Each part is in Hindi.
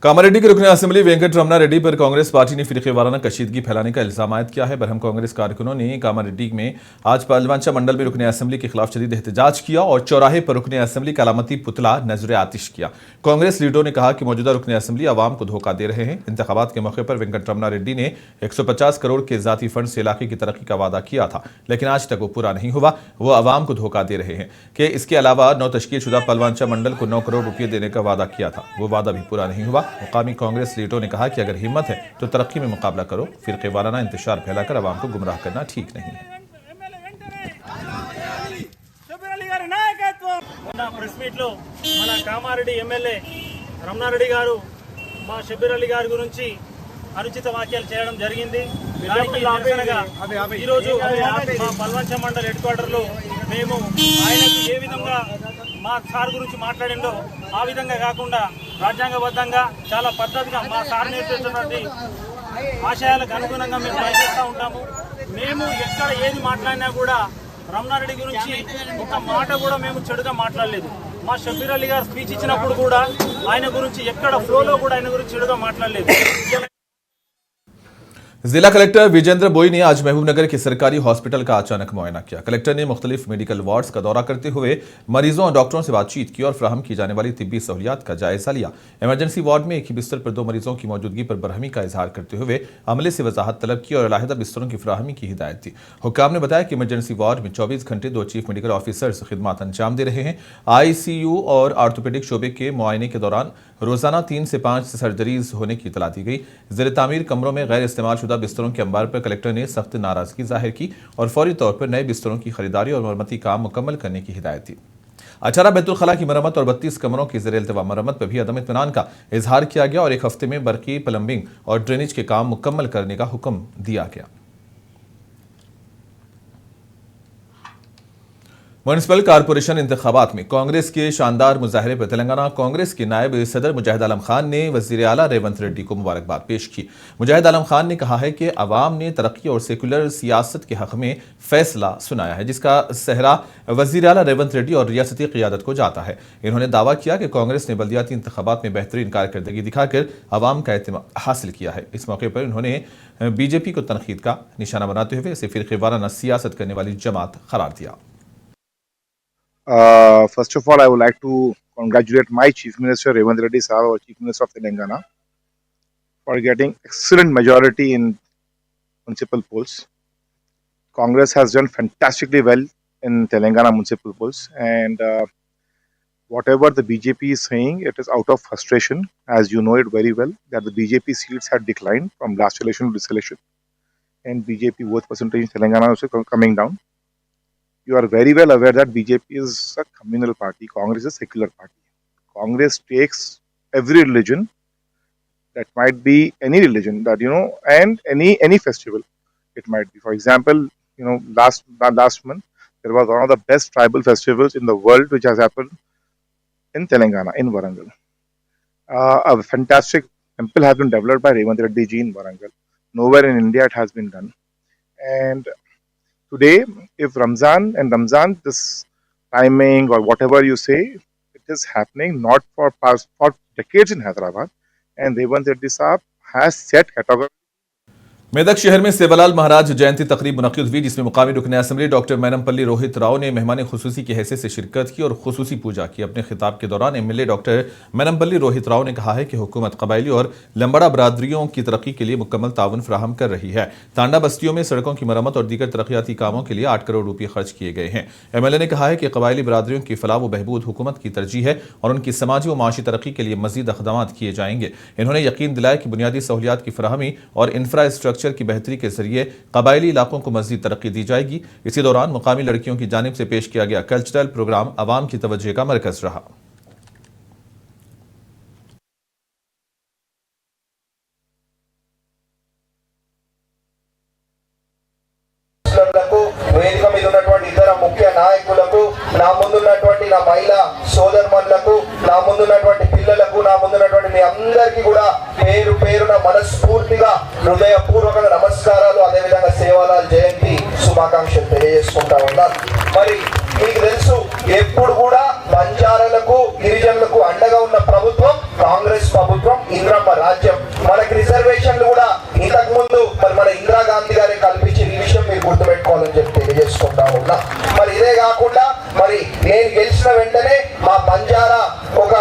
कामारेड्डी के रुकने असेंबली वेंकट रमना रेड्डी पर कांग्रेस पार्टी ने फिरके वाराना कशीदगी फैलाने का इल्जाम आयद किया है। बरहम कांग्रेस कारकुनों ने कामारेड्डी में आज पलवंचा मंडल में रुकने असेंबली के खिलाफ शदीद एहतजाज किया और चौराहे पर रुकने असेंबली का अलामती पुतला नजर आतिश किया। कांग्रेस लीडरों ने कहा कि मौजूदा रुकने असेंबली आवाम को धोखा दे रहे हैं। इंतखाबात के मौके पर वेंकट रमना रेड्डी ने 150 करोड़ के जाती फंड से इलाके की तरक्की का वादा किया था, लेकिन आज तक वो पूरा नहीं हुआ। वो आवाम को धोखा दे रहे हैं कि इसके अलावा नौ तश्कीलशुदा पलवंचा मंडल को 9 करोड़ रुपये देने का वादा किया था, वो वादा भी पूरा नहीं हुआ। मुकामी कांग्रेस लीडरों ने कहा कि अगर हिम्मत है तो तरक्की में मुकाबला करो, फिरके वाराना इंतशार फैलाकर आवाम को गुमराह करना ठीक नहीं है। ప్రెస్ మీట్ లో మన కామారెడ్డి ఎమ్మెల్యే రమణారెడ్డి గారు మా షబ్బీర్ అలీ గారి గురించి అనుచిత వ్యాఖ్యలు చేయడం జరిగింది। దానికి నిరసనగా ఈ రోజు మా పల్వంచ మండల్ హెడ్ క్వార్టర్ లో మేము ఆయనకు ఏ విధంగా మా సార్ గురించి మాట్లాడిందో ఆ విధంగా కాకుండా రాజ్యాంగబద్ధంగా చాలా పద్ధతిగా మా సార్ నేర్పిస్తున్నటువంటి ఆశయాలకు అనుగుణంగా మేము పనిచేస్తూ ఉంటాము। మేము ఎక్కడ ఏది మాట్లాడినా కూడా రమణారెడ్డి గురించి ఒక మాట కూడా మేము చెడుగా మాట్లాడలేదు। మా షబ్బీర్ అలీ గారు స్పీచ్ ఇచ్చినప్పుడు కూడా ఆయన గురించి ఎక్కడ ఫ్లోలో కూడా ఆయన గురించి చెడుగా మాట్లాడలేదు। जिला कलेक्टर विजेंद्र बोई ने आज महबूबनगर के सरकारी हॉस्पिटल का अचानक मुआयना किया। कलेक्टर ने मुख्तलिफ मेडिकल वार्ड्स का दौरा करते हुए मरीजों और डॉक्टरों से बातचीत की और फ्राहम की जाने वाली तिब्बी सहूलियात का जायजा लिया। इमरजेंसी वार्ड में एक ही बिस्तर पर 2 मरीजों की मौजूदगी पर बरहमी का इजहार करते हुए अमले से वजाहत तलब की और अलहदा बिस्तरों की फ्राहमी की हिदायत दी। हुक्काम ने बताया कि इमरजेंसी वार्ड में 24 घंटे 2 चीफ मेडिकल ऑफिसर्स खिदमत अंजाम दे रहे हैं। ICU और आर्थोपेडिक शोबे के मुआयने के दौरान रोजाना 3 से 5 सर्जरीज होने की इतला दी गई। ज़ेर तामीर कमरों में गैर इस्तेमाल शुदा बिस्तरों के अंबार पर कलेक्टर ने सख्त नाराजगी जाहिर की और फौरी तौर पर नए बिस्तरों की खरीदारी और मरम्मती काम मुकम्मल करने की हिदायत दी। अचारा बैतुल खला की मरम्मत और 32 कमरों की ज़ेर इल्तवा मरम्मत पर भी अदम इत्मीनान का इजहार किया गया और 1 हफ्ते में बरकी प्लम्बिंग और ड्रेनेज के काम मुकम्मल करने का हुक्म दिया गया। म्युनिसिपल कारपोरेशन इंतखाबात में कांग्रेस के शानदार मुजाहरे पर तेलंगाना कांग्रेस के नायब सदर मुजाहिद आलम खान ने वज़ीर आला रेवंत रेड्डी को मुबारकबाद पेश की। मुजाहिद आलम खान ने कहा है कि अवाम ने तरक्की और सेकुलर सियासत के हक में फैसला सुनाया है, जिसका सहरा वज़ीर आला रेवंत रेड्डी और रियासती क़ियादत को जाता है। इन्होंने दावा किया कि कांग्रेस ने बल्दियाती इंतखाबात में बेहतरीन कारकर्दगी दिखाकर अवाम का एतमाद हासिल किया है। इस मौके पर उन्होंने BJP को तनकीद का निशाना बनाते हुए इसे फिरके वाराना सियासत करने वाली जमात करार दिया। First of all, I would like to congratulate my Chief Minister Revanth Reddy Sahab, our Chief Minister of Telangana, for getting excellent majority in municipal polls. Congress has done fantastically well in Telangana municipal polls, and whatever the BJP is saying, it is out of frustration, as you know it very well, that the BJP seats had declined from last election to this election, and BJP vote percentage in Telangana also coming down. You are very well aware that BJP is a communal party, Congress is a secular party. Congress takes every religion, that might be any religion, that and any festival it might be. For example, last month there was one of the best tribal festivals in the world which has happened in Telangana, in Warangal. A fantastic temple has been developed by Revanth Reddy ji in Warangal. Nowhere in India it has been done. And today, if Ramzan, this timing or whatever you say, it is happening not for decades in Hyderabad, and Revanth Reddy Sahab has set category. Medak शहर में सेवालाल महाराज जयंती तकरीब मुनक्किद हुई, जिसमें मुकामी रुकन असेंबली डॉक्टर मैनमपल्ली रोहित राव ने मेहमान खुसूसी की हैसियत से शिरकत की और खुसूसी पूजा की। अपने खिताब के दौरान MLA डॉक्टर मैनमपल्ली रोहित राव ने कहा है कि हुकूमत कबायली और लंबड़ा बरादरियों की तरक्की के लिए मुकम्मल ताउन फराहम कर रही है। तांडा बस्तियों में सड़कों की मरम्मत और दीगर तरक्याती कामों के लिए 8 करोड़ रुपये खर्च किए गए हैं। MLA ने कहा है कि कबायली बरादरियों की फलाह व बहबूद हुकूमत की तरजीह है और उनकी समाजी व माशी तरक्की के लिए मजीद इक़दाम किए जाएंगे। इन्होंने यकीन दिलाया कि बुनियादी सहूलियात की फराहमी और इंफ्रास्ट्रक्चर की बेहतरी के जरिए कबायली इलाकों को मज़ीद तरक्की दी जाएगी। इसी दौरान मुकामी लड़कियों की जानिब से पेश किया गया कल्चरल प्रोग्राम अवाम की तवज्जो का मरकज रहा। వేదిక మీద ఉన్నటువంటి ఇతర ముఖ్య నాయకులకు, నా ముందున్నటువంటి నా మహిళా సోదరులకు, నా ముందున్నటువంటి పిల్లలకు, నా ముందున్నటువంటి మీ అందరికీ కూడా పేరు పేరున మనస్ఫూర్తిగా హృదయపూర్వక నమస్కారాలు, అదేవిధంగా సేవాలాల్ జయంతి శుభాకాంక్షలు తెలియజేసుకుంటా ఉన్నాను। మరి మీకు తెలుసు, ఎప్పుడు కూడా బంజారాలకు గిరిజనులకు అండగా ఉన్న ప్రభుత్వం కాంగ్రెస్ ప్రభుత్వం। ఇంద్రమ్మ రాజ్యం. మనకి రిజర్వేషన్లు కూడా ఇంతకు ముందు మరి మన ఇందిరాగాంధీ గారే కల్పించిన ఈ విషయం మీరు గుర్తుపెట్టుకోవాలని చెప్పి తెలియజేసుకుంటా ఉన్నా. మరి ఇదే కాకుండా మరి నేను గెలిచిన వెంటనే మా బంజారా ఒక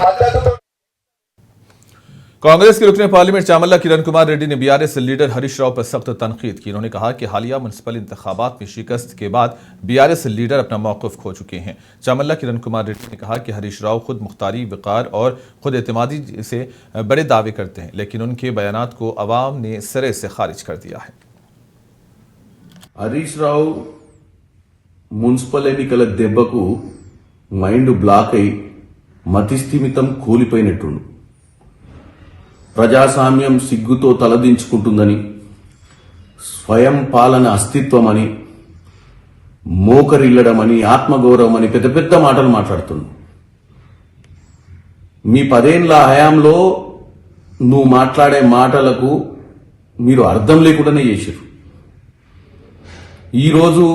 మద్దతుతో कांग्रेस के रुकने पार्लियामेंट चामल्ला किरण कुमार रेड्डी ने बीआरएस लीडर हरीश राव पर सख्त तनकीद की। उन्होंने कहा कि हालिया म्युनिसिपल इंतखाबात में शिकस्त के बाद बीआरएस लीडर अपना मौक़िफ़ खो चुके हैं। चामल्ला किरण कुमार रेड्डी ने कहा कि हरीश राव खुद मुख्तारी, वक़ार और खुद एतमादी से बड़े दावे करते हैं, लेकिन उनके बयानात को अवाम ने सिरे से खारिज कर दिया है। హరీష్ రావు మున్సిపల్ ఎన్నికల దెబ్బకు మైండ్ బ్లాక్ అయి మతిస్థిమితం కూలిపోయినట్టుండు. ప్రజాస్వామ్యం సిగ్గుతో తలదించుకుంటుందని, స్వయం పాలన అస్తిత్వమని, మోకరిల్లడమని, ఆత్మగౌరవం అని పెద్ద పెద్ద మాటలు మాట్లాడుతున్నాడు. మీ 10 ఏళ్ల హయాంలో నువ్వు మాట్లాడే మాటలకు మీరు అర్థం లేకుండానే చేశారు. ఈరోజు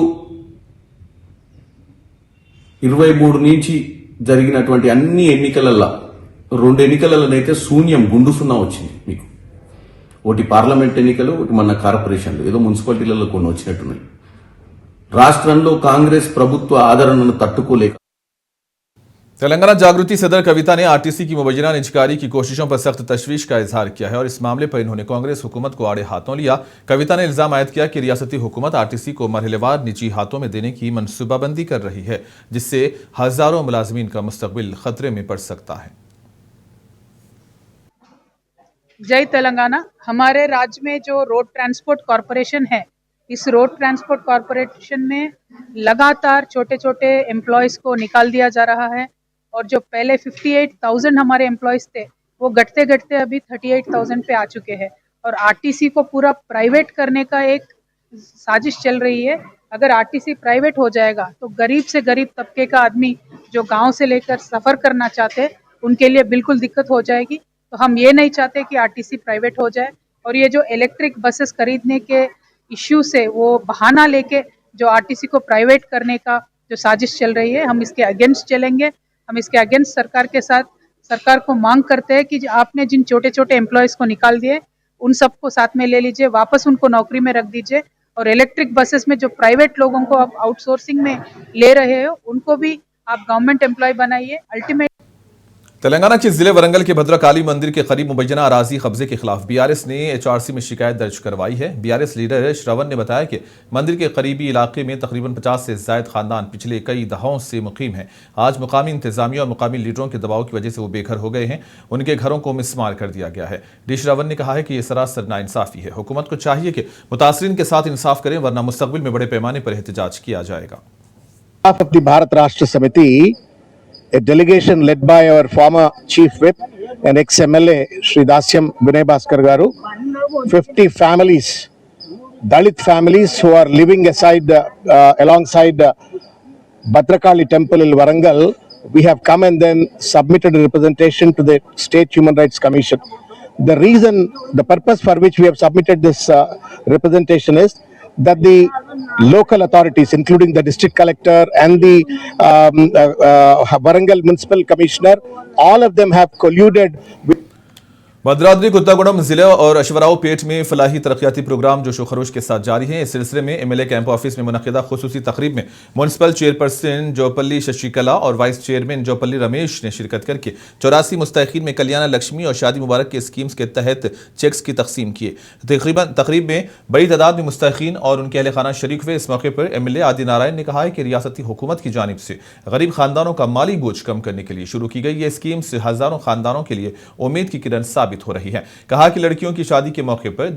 23 నుంచి జరిగినటువంటి అన్ని ఎన్నికలలో 2 ఎన్నికలలోనైతే శూన్యం, గుండు సున్నా వచ్చింది మీకు. ఒకటి పార్లమెంట్ ఎన్నికలు, ఒకటి మన కార్పొరేషన్లు, ఏదో మున్సిపాలిటీలలో కొన్ని వచ్చినట్టున్నాయి. రాష్ట్రంలో కాంగ్రెస్ ప్రభుత్వ ఆదరణను తట్టుకోలేక तेलंगाना जागृति सदर कविता ने आरटीसी की मुबैना निजकारी की कोशिशों पर सख्त तशवीश का इजहार किया है और इस मामले पर इन्होंने कांग्रेस हुकूमत को आड़े हाथों लिया। कविता ने इल्जाम आयद किया कि रियासती हुकूमत आरटीसी को मरहलेवार निजी हाथों में देने की मनसूबाबंदी कर रही है, जिससे हजारों मुलाजमीन का मुस्तकबिल खतरे में पड़ सकता है। जय तेलंगाना। हमारे राज्य में जो रोड ट्रांसपोर्ट कॉरपोरेशन है, इस रोड ट्रांसपोर्ट कॉरपोरेशन में लगातार छोटे छोटे एम्प्लॉयज़ को निकाल दिया जा रहा है और जो पहले 58,000 हमारे एम्प्लॉयज़ थे वो घटते घटते अभी 38,000 पे आ चुके हैं और आरटीसी को पूरा प्राइवेट करने का एक साजिश चल रही है। अगर आरटीसी प्राइवेट हो जाएगा तो गरीब से गरीब तबके का आदमी जो गांव से लेकर सफ़र करना चाहते उनके लिए बिल्कुल दिक्कत हो जाएगी। तो हम ये नहीं चाहते कि आरटीसी प्राइवेट हो जाए और ये जो इलेक्ट्रिक बसेस खरीदने के इश्यू से वो बहाना लेके जो आरटीसी को प्राइवेट करने का जो साजिश चल रही है, हम इसके अगेंस्ट चलेंगे। हम इसके अगेंस्ट सरकार के साथ सरकार को मांग करते हैं कि आपने जिन छोटे छोटे एम्प्लॉयज़ को निकाल दिए उन सबको साथ में ले लीजिए, वापस उनको नौकरी में रख दीजिए और इलेक्ट्रिक बसेस में जो प्राइवेट लोगों को आप आउटसोर्सिंग में ले रहे हो उनको भी आप गवर्नमेंट एम्प्लॉय बनाइए। अल्टीमेट तेलंगाना के जिले वरंगल के भद्रकाली मंदिर के करीब मुबैना अराजी कब्जे के खिलाफ बीआरएस ने एचआरसी में शिकायत दर्ज करवाई है। बीआरएस लीडर श्रवण ने बताया कि मंदिर के करीबी इलाके में तकरीबन 50 से जायद खानदान पिछले कई दहाकों से मुकीम हैं। आज मुकामी इंतजामिया और मुकामी लीडरों के दबाव की वजह से वो बेघर हो गए हैं। उनके घरों को मिसमार कर दिया गया है। डी श्रवण ने कहा है कि यह सरासर नाइंसाफी है। हुकूमत को चाहिए कि मुतासरीन के साथ इंसाफ करें, वरना मुस्तकबिल में बड़े पैमाने पर एहतजाज किया जाएगा। भारत राष्ट्र समिति, a delegation led by our former chief whip and ex-MLA Shri Dasyam Vinay Bhaskar Garu, 50 families, Dalit families who are living alongside Bhadrakali temple in Warangal, we have come and then submitted a representation to the State Human Rights Commission. The purpose for which we have submitted this representation is that the local authorities, including the district collector and the Warangal municipal commissioner, all of them have colluded with Bhadradri कुत्तागुड़म जिले और अशवराव पेट में फलाही तरक्याती प्रोग्राम जोशो खरोश के साथ जारी है। इस सिलसिले में एमएलए कैंप ऑफिस में मुनक़िदा खुसूसी तकरीब में म्युनिसिपल चेयरपर्सन जोपल्ली शशिकला और वाइस चेयरमैन जोपल्ली रमेश ने शिरकत करके 84 मुस्तहिकीन में कल्याण लक्ष्मी और शादी मुबारक के स्कीम्स के तहत चेक्स की तकसीम किए। तकरीब में बड़ी तादाद में मुस्तहिकीन और उनके अहले खाना शरीक हुए। इस मौके पर एमएलए आदि नारायण ने कहा है कि रियासती हुकूमत की जानिब से गरीब खानदानों का माली बोझ कम करने के लिए शुरू की गई ये स्कीम से हजारों खानदानों के लिए उम्मीद की किरण साबित हो रही है। कहा कि लड़कियों की शादी के मौके पर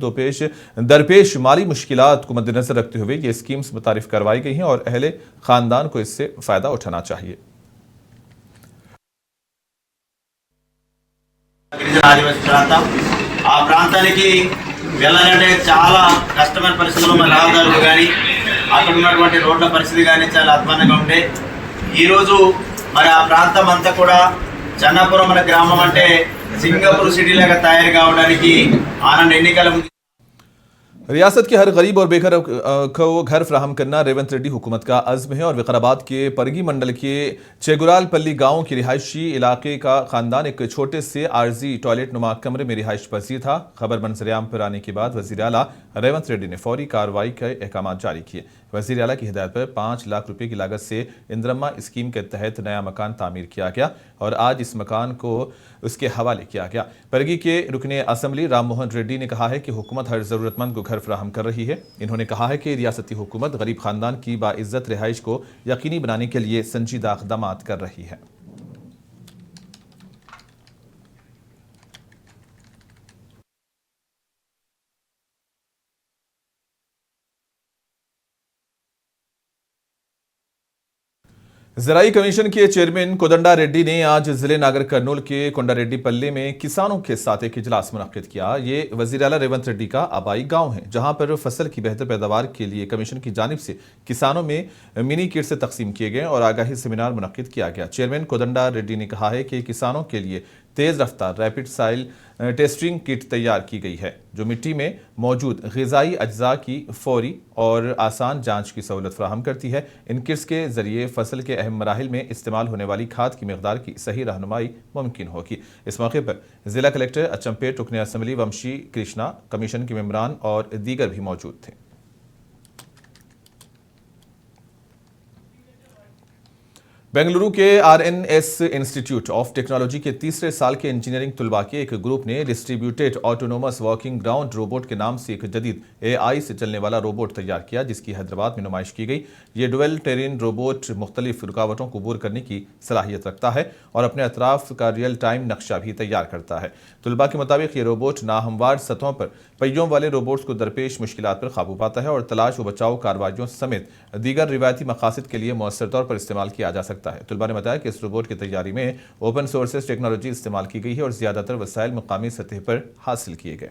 दरपेश माली मुश्किलात को मद्देनजर रखते हुए ये स्कीम्स मुतारिफ करवाई गई हैं और अहले खानदान को इससे फायदा उठाना चाहिए। ఆ ప్రాంతానికి వెళ్ళాలంటే చాలా కష్టమైన పరిస్థితుల్లో మన రహదారులు కానీ అక్కడ ఉన్నటువంటి రోడ్ల పరిస్థితి కానీ చాలా అధ్వానంగా ఉంటే ఈరోజు మరి ఆ ప్రాంతం అంతా కూడా చన్నాపురం మన గ్రామం అంటే సింగపూర్ సిటీ లాగా తయారు కావడానికి ఆనంద ఎన్నికల रियासत के हर गरीब और बेघर को घर फराहम करना रेवंत रेड्डी हुकूमत का अज़्म है और विकाराबाद के परगी मंडल के चेगुरालपल्ली गांव के रिहायशी इलाके का खानदान एक छोटे से आर्जी टॉयलेट नुमा कमरे में रिहाइश पजीर था। खबर मंजर-ए-आम पर आने के बाद वज़ीर आला रेवंत रेड्डी ने फौरी कार्रवाई के अहकाम जारी किए। वज़ीर आला की हिदायत पर 5 लाख रुपए की लागत से इंदिरम्मा स्कीम के तहत नया मकान तामीर किया गया और आज इस मकान को उसके हवाले किया गया। परगी के रुकने असम्बली राम मोहन रेड्डी ने कहा है कि हुकूमत हर जरूरतमंद को घर फराहम कर रही है। इन्होंने कहा है कि रियासती हुकूमत गरीब खानदान की बाइज्जत रिहाइश को यकीनी बनाने के लिए संजीदा इक़दाम कर रही है। ज़राई कमीशन के चेयरमैन कोदंडा रेड्डी ने आज जिले नागर कर्नूल के कोंडारेड्डी पल्ले में किसानों के साथ एक इजलास मुनक्किद किया। ये वज़ीर आला रेवंत रेड्डी का आबाई गांव है, जहां पर फसल की बेहतर पैदावार के लिए कमीशन की जानिब से किसानों में मिनी किट से तकसीम किए गए और आगाही सेमिनार मुनक्किद किया गया। चेयरमैन कोदंडा रेड्डी ने कहा है कि किसानों के लिए तेज़ रफ्तार रैपिड साइल टेस्टिंग किट तैयार की गई है, जो मिट्टी में मौजूद ग़िज़ाई अज्जा की फौरी और आसान जांच की सहूलत फराहम करती है। इन किट्स के जरिए फसल के अहम मराहिल में इस्तेमाल होने वाली खाद की मकदार की सही रहनुमाई मुमकिन होगी। इस मौके पर जिला कलेक्टर अचम्पेट, रुकने असम्बली वंशी कृष्णा, कमीशन के मेंबरान और दीगर भी मौजूद थे। बेंगलुरु के RNS इंस्टीट्यूट ऑफ टेक्नोलॉजी के तीसरे साल के इंजीनियरिंग तुलबा के एक ग्रुप ने distributed autonomous working ground robot के नाम से एक जदीद AI से चलने वाला रोबोट तैयार किया, जिसकी हैदराबाद में नुमाइश की गई। ये डुअल टेरेन रोबोट मुख्तलिफ रुकावटों को दूर करने की सलाहियत रखता है और अपने अतराफ का रियल टाइम नक्शा भी तैयार करता है। तुलबा के मुताबिक ये रोबोट नाहमवार सतहों पर पहियों वाले रोबोट्स को दरपेश मुश्किलात पर काबू पाता है और तलाश व बचाव कार्रवाइयों समेत दीगर रिवायती मकासद के लिए मौसर तौर पर इस्तेमाल किया जा सकता है। तुलबा ने बताया कि इस रोबोट की तैयारी में ओपन सोर्सेज टेक्नोलॉजी इस्तेमाल की गई है और ज्यादातर वसाइल मुकामी सतह पर हासिल किए गए।